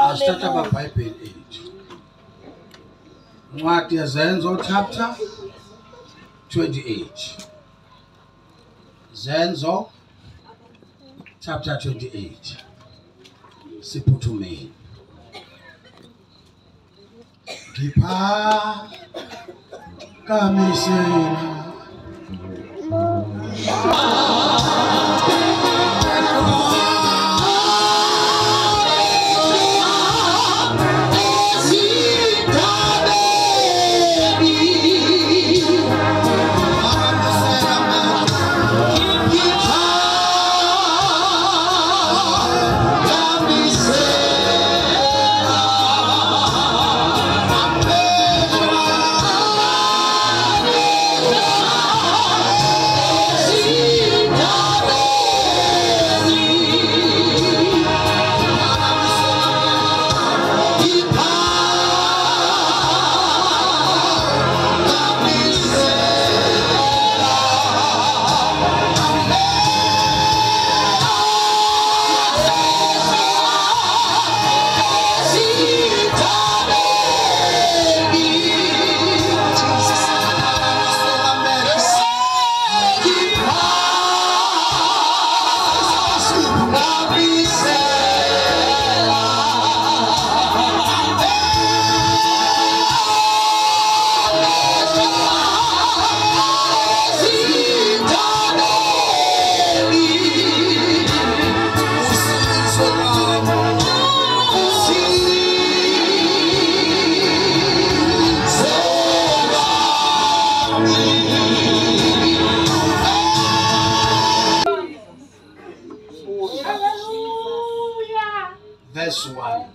I'll start up a Bible 8. What is Zenzo chapter 28. Zenzo chapter 28. Siputume. Kipa kamisena. Verse 1.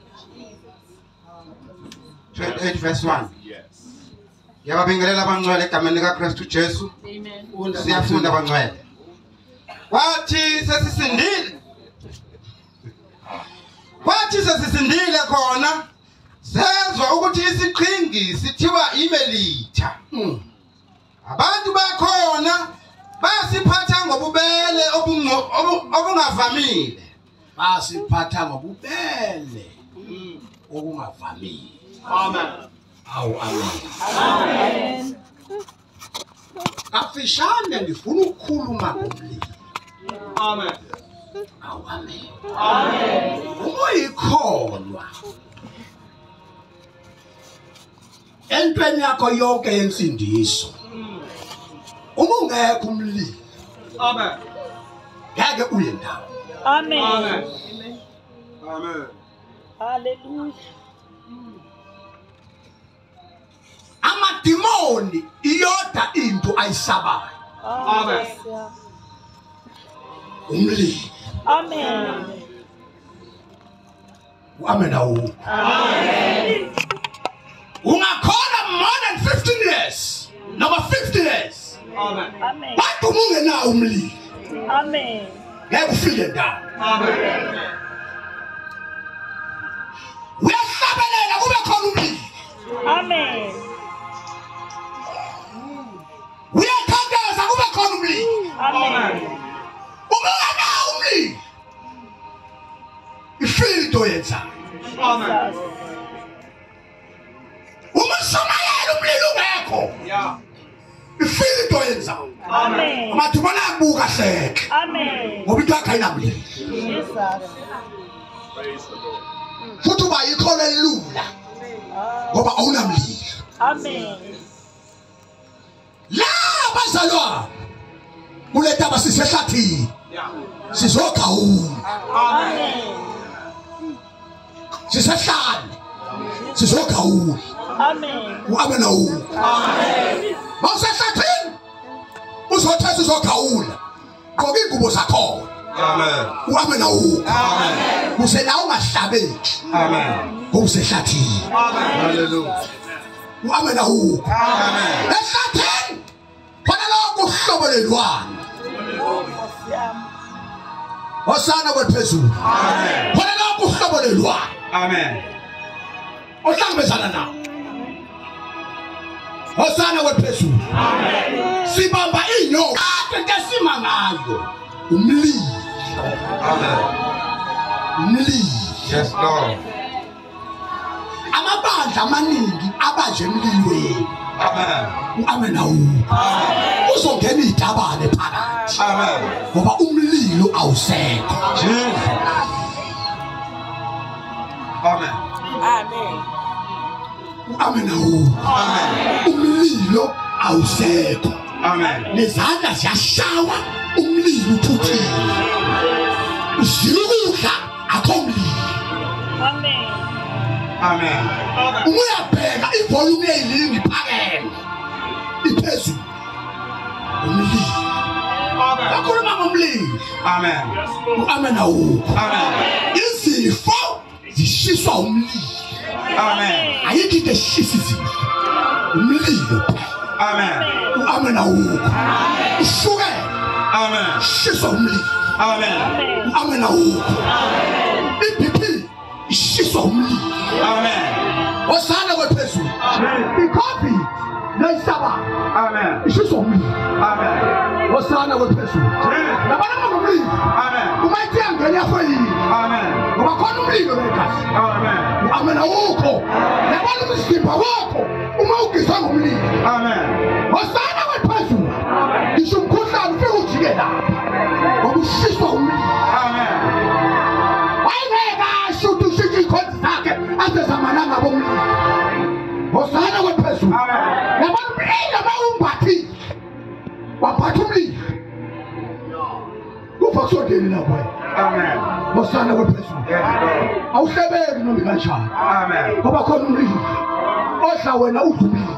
28 verse 1. Yes. Yababingelela bangcwele egameni lika Kristu Jesu. Amen. Siyafunda bangcwele. Wathi sesisindile khona sezwa ukuthi isiqhingi sithiwa imelitha. Abantu bakhona basiphatha ngobubele obungavamile. Basiphatha ngobubele obungavamile. Amen. Awu amen. Amen. Afishane ngifuna ukukhuluma ngomlilo. Amen. Awu amen. Amen. Uyikholwa entweni yakho yonke yensindiso. Uma ungekho umlilo. Amen. Ngeke uye ndawo. Amen. Amen. Amen. Hallelujah. Amadimoni iyoda into ayisabayo. Amen. Umlilo. Amen. Amen awu. Amen. Ungakhona more than 15 years. Number 50 years. Amen. Amen. Bantu mungenawo umlilo. Amen. Ngeke ufike ndawo. Amen. Uyahlabelela kube khona umlilo. Amen. Uyakhangaza kube khona umlilo. Amen. Ungenawo umlilo. Ifile into yenzayo. Amen. Uma somayela umlilo ungekho. Yeah. Ifile into yenzayo. Amen. Amathumana abuka hleke. Amen. Ngoba into yakhe ayinamlilo. Jesus. Praise the Lord. Futhi uba ikhona elula ngoba awunamlilo. Amen. La bazalwa kuletaba sisehlathini Yeah. sizogawula. Amen. Sisehlane sizogawula. Amen. Uamen awu. Amen. Mawusehlathini uzothetha uzogawula. Gqoka ingubo zakho. Amen. Uamen awu. Amen. Usela ungahlabeki. Amen. Usehlathini. Amen. Hallelujah. Uamen awu. Amen. Ehlathini khona lokho uhlobo lelwane osana kwephezulu Amen. khona lokho uhlobo lelwane Amen. ohlangabezana nawo osana kwephezulu sibamba inyoka into esima ngayo umlilo. Amen. Umlilo. Yes, Lord. Amabandla amaningi abaje emlilweni. Amen. Amen awu. Uzongena idabane phakathi. Amen. Ngoba umlilo awusekho. Jesus. Amen. Amen. Amen awu. Amen. Umlilo awusekho. Amen. Nezandla ziyashawa umlilo uthuthiwe. Uzilukudla akho mlilo. Amen. Amen. Uyabheka ivolume yeyilingi phakeme iphezulu umlilo. Bakhuluma ngomlilo. Amen. Amen awu. Amen. Izifo zishiswa umlilo. Amen. Ayikho into eshisa izifo. Umlilo. Amen. Amen awu. Ushukela. Amen. Shiswa umlilo. Amen. Amen awu. iBP ishiswa umlilo. Amen. Osana kwephezulu. iCovid nayisaba Amen. ishiswa umlilo. Amen. Osana kwephezulu. Nabana ngomlilo. Amen. Uma ithi angena yafoyini. Amen. Ngoba khona umlilo legazi. Amen. Amen awukho. Yabona umzimba wakho uma ugisa ngomlilo. Amen. Osana kwephezulu. Ngisho umkhuhlane ufike ujike lapha. Ngoba ushiswa umlilo. Amen. Wayengeka ashuthi ushithi ikhonzi zakhe asezamananga bomlilo. Osana kwephezulu. Amen. Yabona umlilo mawumbathile. Waphatha umlilo. Kufa kusondeli lapho. Amen. Osana kwephezulu. Yes, Lord. Awuhlebeki noma kanjani. Amen. Ngoba khona umlilo. Odla wena udlumile.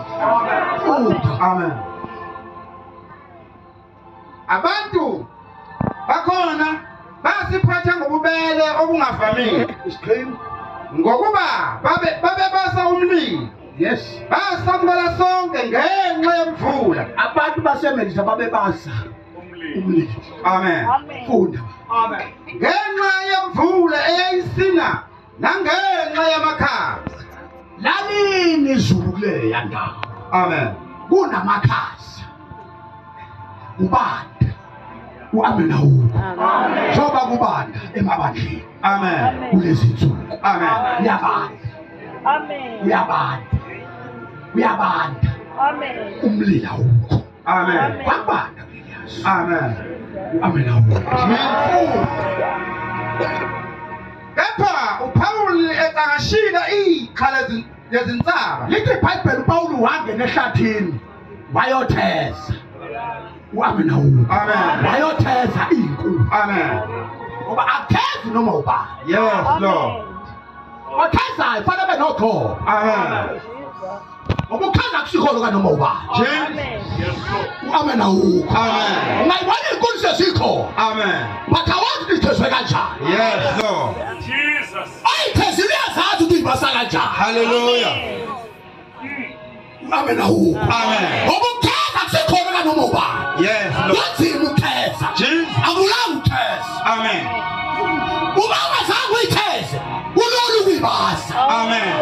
Amen. Abantu bakhona basiphatha ngobubele obungavamile. Isicream. Ngokuba babe basa umlilo. Yes. Basamela sonke ngenxa yemvula. Abantu basemelisa babebasa umlilo. Amen. Amen. Funda. Amen. Ngenxa yemvula eyayisina nangenxa yamakhaza. Lalini izulu kule yandawo. Amen. Kunamakhaza. Ubanda. Amen awu. Amen. Njoba kubanda emabandleni. Amen. Kulezi insuku. Amen. Uyabanda. Amen. Uyabanda. Uyabanda. Amen. Umlilo awukho. Amen. Kwabanda kuyazi. Amen. Amen awu. Kepha uPaul ecakashila ikhala lezinsaba. Lithi iBhayibheli uPawulu wangena ehlathini wayotheza. Amen awu. Amen. Wayotheza inkulu. Amen. Ngoba akuthezi noma ubani. Yes, Lord. Othezayo fanele abe noqobo. Amen. Ngoba ukhaza kusikholo kanoma ubani. Amen. Amen awukho. Amen. Ungayibona inkulu sesikho. Amen. But awazi ukuthi ithezwe kanjani. Yes, Lord. Ayithezile uyazazi ukuthi uyibasa kanjani. Hallelujah. Amen awukho. Amen. Ngoba ukhaza kusikholo kanoma ubani. Yes, Lord. Wenzima utheza. Jesus. Akulanga utheza. Amen. Uma ungazange uyitheze, ulolu ukuyibasa. Amen.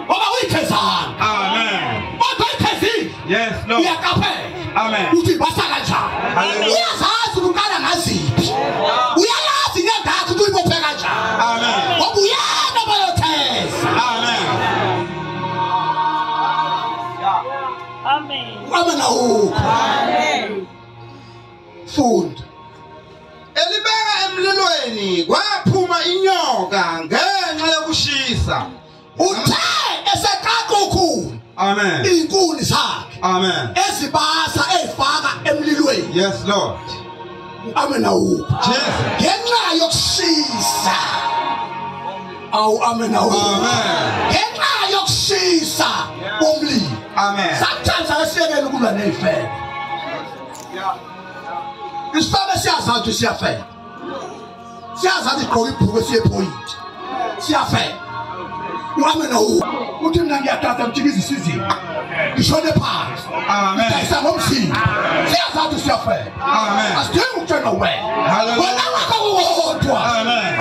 Ngoba uyithezanga. Amen. Kodwa uyithezile. Yes, Lord. Uyaqaphela. Amen. Uthi ibasa kanjani. Hallelujah. Uyazazi ukukala ngaziphi. Uyalazi ngengakho ukuthi uyibophe kanjani. Amen. Ngoba uyena bayotheza. Amen. Amen. Amen awukho. Amen. Funda. Elibeka emlilweni kwaphuma inyoka ngenxa yokushisa. Uthe eseqaqa ukhuni. Amen. Inkuni zakhe. Amen. Ezibasa ezifaka emlilweni. Yes, Lord. Amen awukho. Jesus. Ngenxa yokushisa. Awu amen awukho. Amen. Ngenxa yokushisa umlilo. Amen. Sometimes akasiyekela ukulwa ney'febe. Isifebe siyazazi ukuthi siyafela. Siyazazi igqoka ibhuku esiyephoyinti. Siyafela. Amen awukho. Uthi mina ngiyathatha ngijikisa isizini. Ngishone phansi. Amen. Ngidayisa ngomzimba. Siyazazi siyafela. Amen. Asidingi ukutshela wena. Hallelujah. Wena wakawodwa. Amen.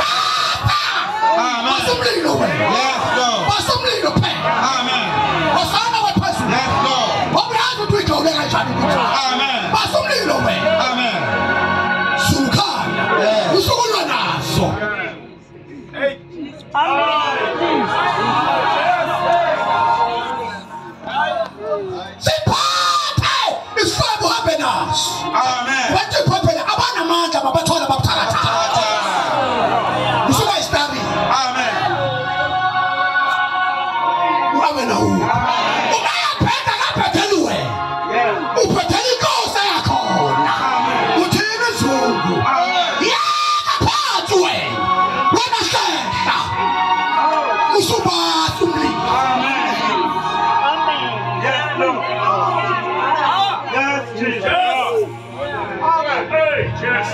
Amen. Basumlilo wena. Yes, Lord. Basumlilo phela. Amen. Osana wephezulu. Yes, Lord. Obuyazi ukuthi uyijawule kanjani ukuthi. Amen. Basumlilo wena. Amen. Sukhanya. Usukulwa nazo. Siphathe isifuba uhambe naso. Amen. Bathi phophela abanamandla babathola babuthakathaka. Usuka istari. Amen. Uhambe nawo. Ungayaphetha kaphetheli wena. Uphethela inkosi yakhona. Uthini izungu. Yeka phansi wena. Wena hlehla. Usubathi umlilo.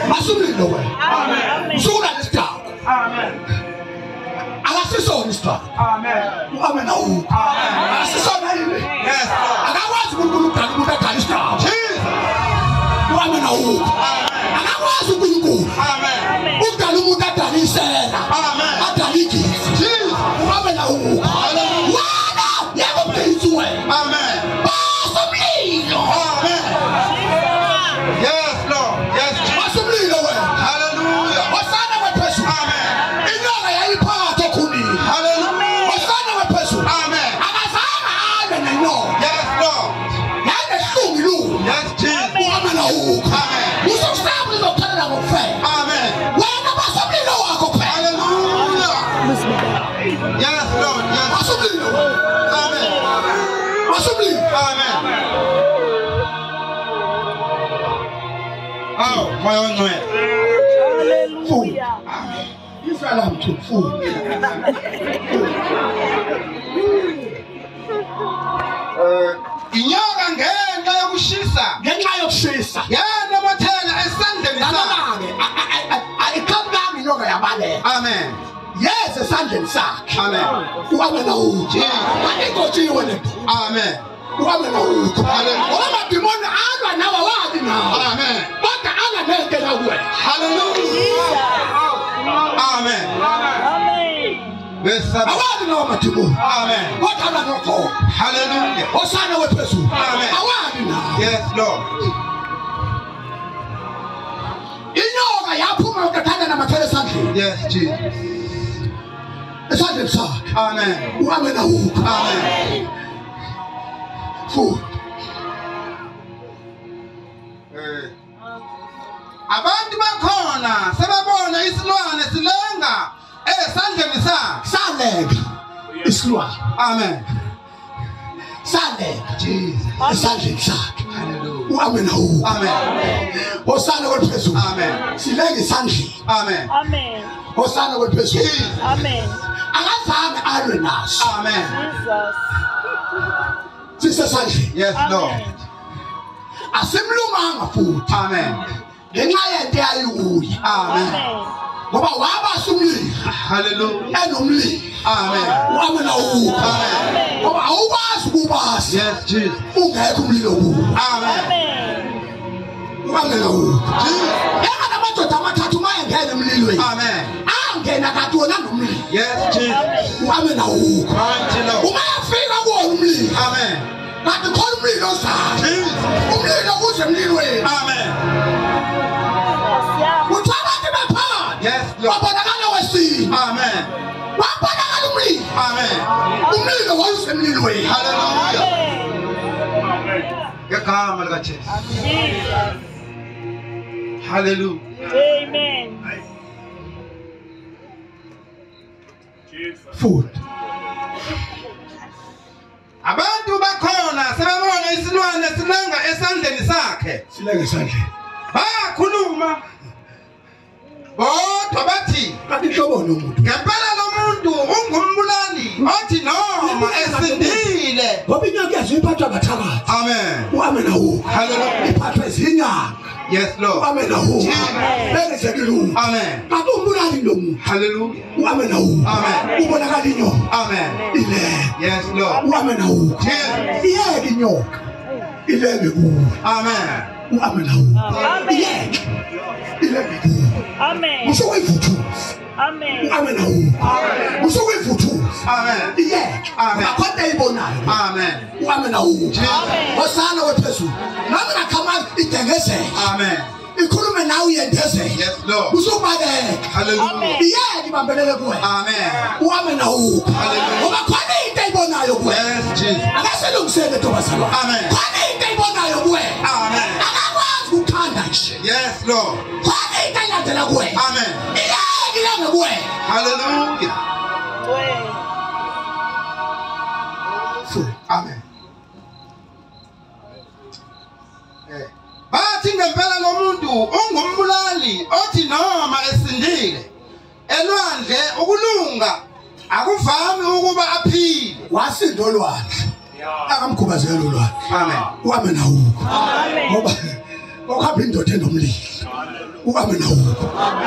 Masumlilo wena. Usukula nesitawu. Akasisona isitawu. Uhambe nawo. Akasisona yini. Yes, Lord. Akakwazi uNkulunkulu umuntu adala isitawu. Jesus. Uhambe nawo. Akakwazi uNkulunkulu Amen. ukudala umuntu adala isela. Amen. Adala igizi. Jesus. Uhambe nawo. Wena yebo mthithu wena. Amen. Basumlilo. Amen. Yes, Lord. Yes, Jesus. Basumlilo wena. Hallelujah. Osana wephezulu. Amen. Inyoka yayiphakathi okhunini. Hallelujah. Osana wephezulu. Amen. Akazange alwe nenyoka. Yes, Lord. Yanehlungu. Yes, Jesus. Uhambe nawo. Amen. Uzosabu uzokuthalela ngokufela. Amen. Wena basumlilo wakho phela. Hallelujah. Yes, Lord. Yes. Basumlilo. Amen. Basumlilo. Amen. Oh, my own way. Israel mtu mfu. Inyoka ngenxa yokushisa. Ngenxa yokushisa. Yanomathela esandleni sakhe. Namake ayikhamanga inyoka yabaleka. Amen. Yes, esandleni sakhe. Amen. Uhambe nawo. Ayikotshiwe le. Amen. Uhambe nawo. Hallelujah. Ngoba demoni alwa nawe wathi nawe. Amen. Kodwa anganeke nawe. Hallelujah. Amen. Besaba. Awadi nawe mademoni. Amen. Kodwa anganoko. Hallelujah. Osana wephezulu. Amen. Awadi nawe. Yes, Lord. Inyoka yaphuma ukathatha namathele esandleni. Yes, Jesus. Esandleni sakhe. Amen. Uhambe nawo. Amen. Futhi. Abantu bakhona sebabona isilwane silenga esandleni sakhe. Salenga isilwane. Amen. Salenga Jesus. esandleni sakhe. Hallelujah. Uhambe nawo. Amen. Osana wephezulu. Amen. Silenga esandleni. Amen. Osana wephezulu. Jesus. Akazange alwe naso. Amen. Sisesandleni. Yes, Lord. Asimlumanga futhi. Amen. Ngenxa yento yayikuye. Amen. Ngoba wabasa umlilo. Hallelujah. Enomlilo. Amen. Uhambe nawo. Amen. Ngoba awukwazi ukubasa. Yes, Jesus. Ungekho umlilo kuwo. Amen. Uhambe nawo. Jesus. Yena namadoda amathathu mayengena emlilweni. Amen. Angena kanti wona nomlilo. Yes, Jesus. Uhambe nawo. Mighty Lord. Ungayafika kuwona umlilo. Amen. Kanti khona umlilo ozayo. Jesus. Umlilo uze emlilweni. Amen. Uthi abantu bephakathi. Yes, Lord. Babonakala wesini. Amen. Babonakala umlilo. Amen. Umlilo wawusemlilweni. Hallelujah. Ngegama lika Jesu. Hallelujah. Futhi. Abantu bakhona sebabona isilwane silenga esandleni sakhe. Silenga esandleni. Bakhuluma. Bodwa bathi Kanti hlobona umuntu. ngempela lo muntu ungumbulali othi noma esindile. Ngoba inyoka yaziphatha ngathakathi. Amen. Uhambe nawo. Hallelujah. Iphathwa izinyanga. Yes, Lord. Uhambe nawo. Amen. Bengizekile. Amen. Kanti umbulali lo muntu. Hallelujah. Uhambe nawo. Amen. Ubonakala inyoka. Amen. Ile. Yes, Lord. Uhambe nawo. Yes. Iyeke inyoka. Ilenge kuwe. Amen. uhambe nawo. Amen. Amen. Usowayivuthuza. Amen. Uhambe nawo. Usowayivuthuza. Amen. Iyeke. Amen. Akhona eyibonayo. Amen. Uhambe nawo. Amen. Osana wephezulu. Nami ngakhama idengezeke. Amen. Ikhulume nawe yendezeke. Yes, Lord. Usubaleka. Hallelujah. Iyeke ibambelele kuwe. Amen. Uhambe nawo. Hallelujah. Ngoba khona into eyibonayo kuwe. Yes, Jesus. Akaselungisele ntombazana. Amen. Khona into eyibonayo kuwe. Amen. Akakwazi ukukhanda nje. Yes, Lord. Khona into eyilandela kuwe. Amen. Iyeke ilange kuwe. Hallelujah. Amen. Bathi ngempela lo muntu ungumbulali othi noma esindile elwandle ukulunga akuvami ukuba aphile. Wasinda olwandle. Akamkhubazela olwandle. Amen. Uhambe nawo. Amen. Ngoba ukuhamba indoda enomlilo. Uhambe nawo.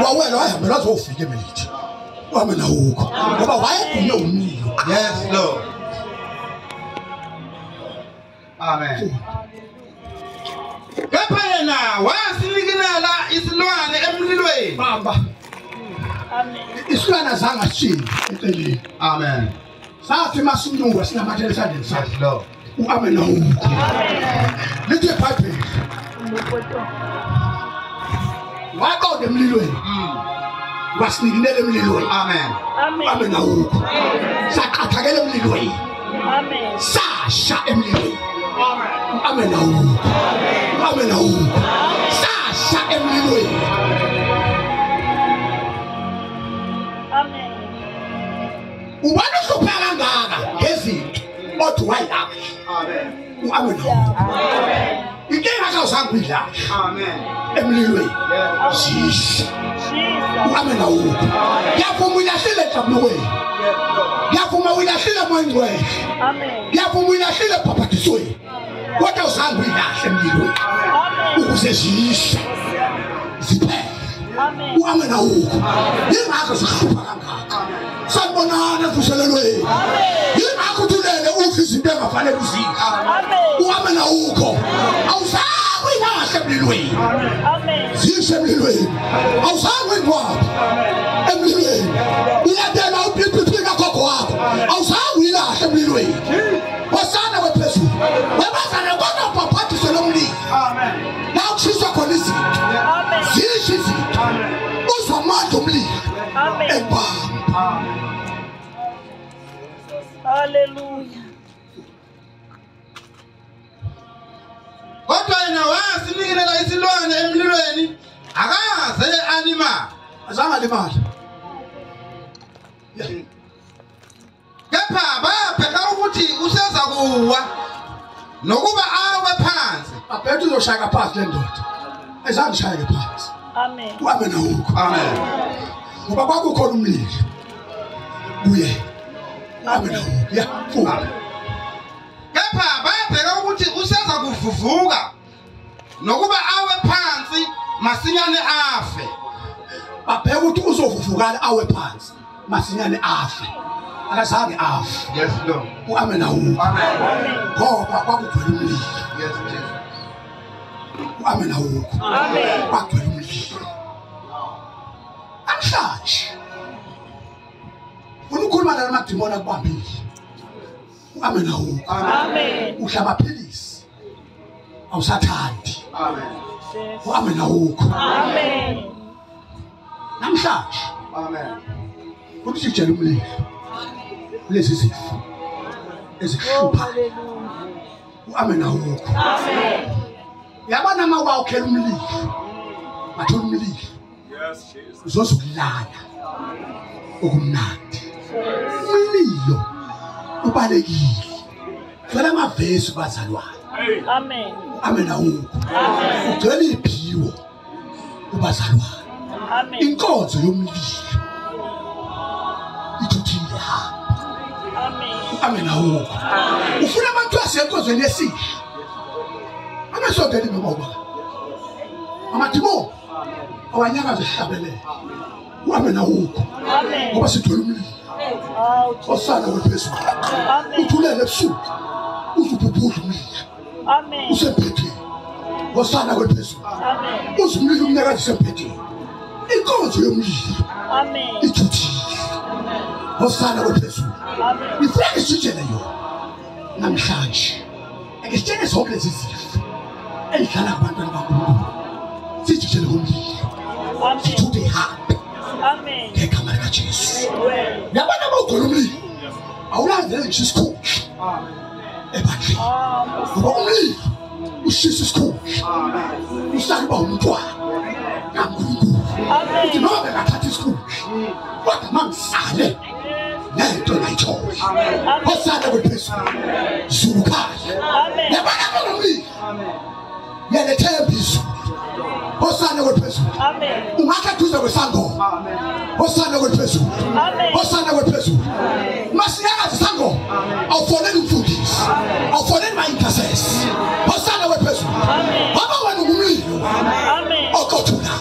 Wawela wahamba wazofika eMeliti. Uhambe nawo. Ngoba wayegume umlilo. Yes, Lord. Amen. Kepha yena wasinikinela isilwane emlilweni. Bamba. Amen. Isilwana zanga sithini eceleni. Amen. Sathi masilungu esinamathele esandleni sakhe. Yes, Lord. Uhambe nawo. Lithi eBhayibheli. Waqonda emlilweni. Wasinikinela emlilweni. Amen. Uhambe nawo. Saqathakela emlilweni. Amen. Sasha emlilweni. Uhambe nawo. Uhambe nawo. Sasha emlilweni. Amen. Ubani uhlupha kangaka ngezinto othi wayilapha. Amen. Uhambe nawo. Inkinga kawuzange uyidlala Amen. emlilweni. Yes. Shisha. Jesus. Uhambe nawo. Ngiyavuma uyilahlile ejabulweni. Yes, Lord. Ngiyavuma uyilahlile moyingcwele. Amen. Ngiyavuma uyilahlile ebhabhadisweni. Kodwa uzange uyilahle emlilweni. Amen. Ukuze zisha. Ziphele. Amen. Uhambe nawo. Yingakho sihlupha kangaka. Sanibonana kuselelweni. Yingakho thulele uthi izinto engafanele uzive. Amen. Uhambe nawo. Awuzange uyilahle emlilweni. Amen. Zisha emlilweni. Awuzange uyingcwabe emlilweni. Ulandela uphiphiphika gogo wakho. Awuzange uyilahle emlilweni. Wasana wephezulu. Webazana kodwa ubhabhadise lo mlilo. Amen. La kushiswa khona izinto. Amen. Zisha izinto. Amen. Uzwa amandla omlilo. Amen. Ebamba. Hallelujah. Kodwa yena wasinikinela isilwane emlilweni akaze alima. Azange alimala. Kepha babheka ukuthi useza kuwa nokuba awe phansi. Abhethe uzoshaya phansi le ndoda. Azange shaye phansi. Amen. Uhambe nawo. Amen. Ngoba kwakukhona umlilo. Kuye. Uhambe nawo. Ya, fuka. Kepha babheka ukuthi useza kuvuvuka nokuba awe phansi masinyane afe. Babheka ukuthi uzovuvukala awe phansi. Masinyane afe. Akazange afe. Yes, Lord. Uhambe nawo. Amen. Ngoba kwakugcwele umlilo. Yes, Jesus. Uhambe nawo. Amen. Kwagcwele umlilo. Namhlanje ukhuluma namadimoni akubambile. Uhambe nawo. Amen. Uhlabaphilisi. Awusathandi. Amen. Uhambe nawo. Amen. Namhlanje Amen. ukuthi sijele umlilo. Lezi zifo Oh, ezihlupha. hallelujah. Uhambe nawo. Amen. Yabona uma wawukhela umlilo. Bathola umlilo. Yes, Jesus. Uzozukulala okumnandi. Umlilo ubalekile. Fela amavesi bazalwane. Amen. Uhambe nawo. Amen. Ugcwele iphiwo ubazalwane. Amen. Inkonzo yomlilo ithuthile ha. Amen. Uhambe nawo. Ufuna abantu asenkonzweni yesihle. Amasondeli ngoba. Amadimo awanyaka zihlabelele. Uhambe nawo. Amen. Ngoba sithole umlilo. Oh, Osana wephezulu. Amen. Uthulele ebusuku. Uzubhubhudla umlilo. Amen. Usephethe. Osana wephezulu. Uzumlilo umnyakazi sempetheni. Inkonzo yomlilo. Amen. Ithuthile. Osana wephezulu. Ifike isitshele yona. Namhlanje. Ekisitshele zonke lezi zifo. Elidlala abantwana baNkulunkulu. Sitshele umlilo. Sithuthe ihambe. Amen. Ngegama likaJesu. Yabona mawugula umlilo. Awulandele ngisho isikhulu. Ebandleni. Ngoba umlilo ushisa isikhulu. Usakuba umntwana. kaNkulunkulu. Uthi noma ngathatha isikhulu. Kodwa mangisale nento ngayithola. Osana wephezulu. Zulukhaya. Yabona umlilo. Yalethemba izulu. Osana wephezulu. Ungakha duze kwesangoma. Osana wephezulu. Osana wephezulu. Masiyakazi sangoma. Awufonele umfundisi. Awufonele ma-intercessors. Osana wephezulu. Ngoba wena ungumlilo. Okothulayo.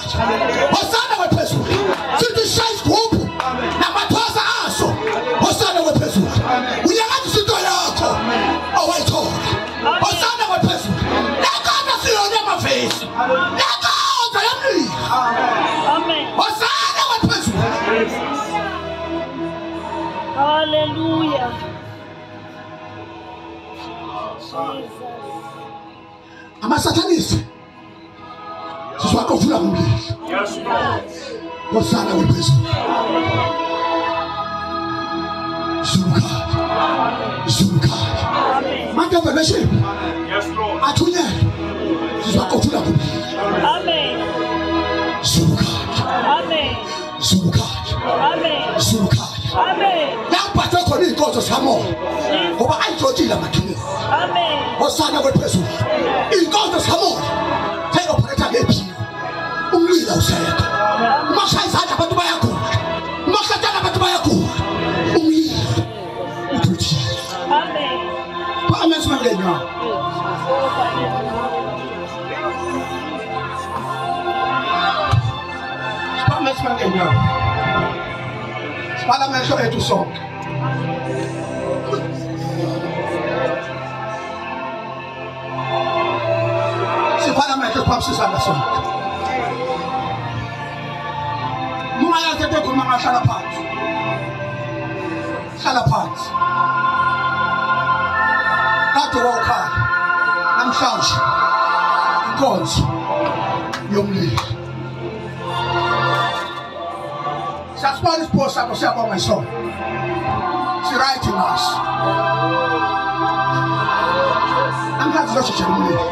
Osana wephezulu. Sithi shaya isigubhu namathosa aso. Osana wephezulu. Uyakazi isinto yakho owayithola. Osana wephezulu. Nakona siyona amavesi. Nakona yamlilo. Osana wephezulu. Hallelujah. Amasatanisi sizwakothula umlilo. Yes, Lord. Osana wephezulu. Zulukhaya. Zulukhaya. Manje fellowship. Yes, Lord. Athunyelwe. Sizwakothula umlilo. Amen. Zulukhaya. Amen. Zulukhaya. Amen. Zulukhaya. Amen. Laphathe khona inkonzo zikamoya. Ngoba ayijotshile amathini. Amen. Osana wephezulu. Inkonzo zikamoya. Zayopharetha ngephi. Umlilo usekho. Mashaya izandla abantu bayagula. Mashaya abantu bayagula. Umlilo uthuthile. Amen. Amen simangenya. Amen simangenya. Siphala amehlo ethu sonke. Siphala amehlo kwabusisana sonke. Mungayazi into ekhuluma ngahlala phansi. Hlala phansi. Kade wawukhala. Namhlanje inkonzo yomlilo. Sasibona isipho sakho siyabonga isona. Si-writing us. Namhlanje zosheshela umlilo.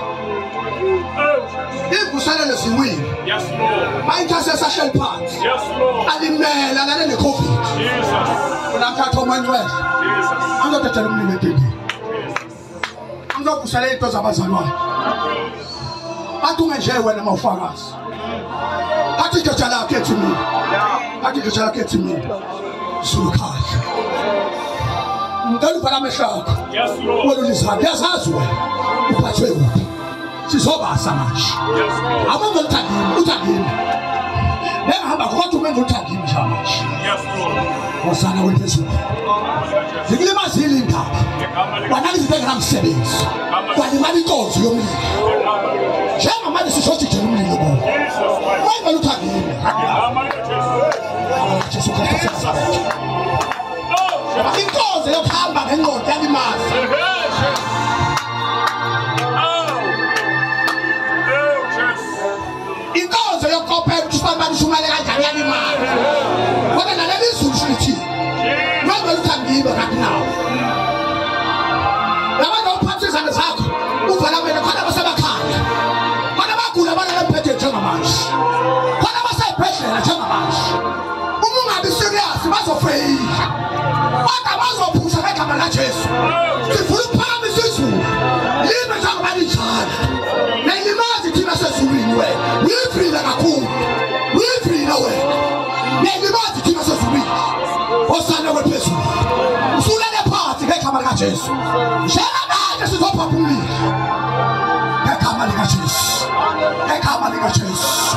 Ivuselele ziwile. Yes, Lord. Ma-intercessor ahleli phansi. Yes, Lord. Alimele alale ne-COVID. Jesus. Unamthatha omoyengcwele. Jesus. Angizothathela umlilo etendeni. Angizovuselela into zabazalwane. Bathi ungenje wena mawufakazi. Bathi ijotsha lakho ethi mina. Bathi ijotsha lakho ethi mina. Zulukhaya. Ngicela uvala amehlo akho. Yes, Lord. Wena ulizana. Yazazi wena. Uphathwe kuphi. Sizobasa manje. Yes, Lord. Amenze uthandini. Uthandini. Bengihamba kodwa umenze uthandini manje. Yes, Lord. Osana wephezulu. Zikulimazile indaba. Wanaki izinto engenamsebenzi. Walimala inkonzo yomlilo. Njengamanje sisojijela umlilo bo. Wayimele uthandini. Jesu Kristu. Inkonzo yokuhamba ngengqondo yalimazi. Inkonzo yokukopela ukuthi usibambane shumale kanjani yalimazi. Kodwa naleli izulu shilithi. Wayimele uthandini right now. Labantu uphathe izandla zakho. Uvala amehlo khona basemakhaya. Khona bagula abana bemphethe njengamanje. Khona basayibhedlela njengamanje. Uma ungabi serious bazofeyila. Kodwa bazophusha ngegama likaJesu. Sifuna ukuphakamisa izulu. Lime njengoba linjalo. Nelimazi thina sezulwini wena. Uyivile kakhulu. Uyivile wena. Nelimazi thina sezulwini. Osana wephezulu. Usulele phansi ngegama likaJesu. Njengamanje sizophapha umlilo. Ngegama likaJesu. Ngegama likaJesu.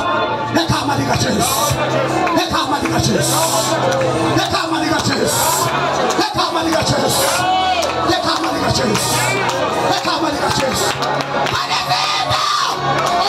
Ngegama likaJesu. Ngegama likaJesu. Ngegama likaJesu. Ngegama likaJesu. Ngegama likaJesu. Ngegama likaJesu. Hallelujah!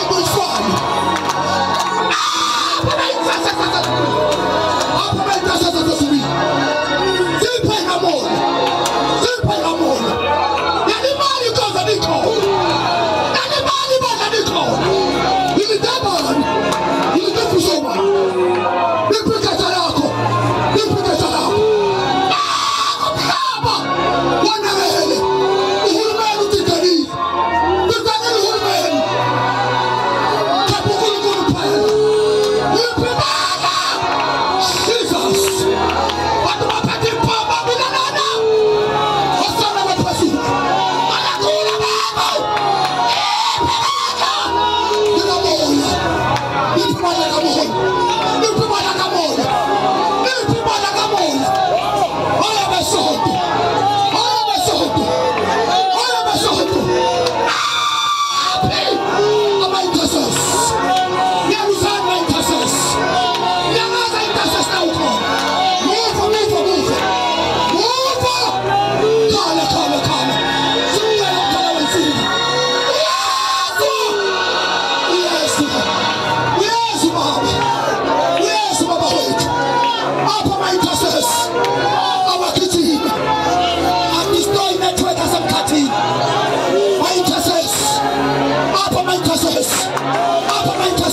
Apha mayithatha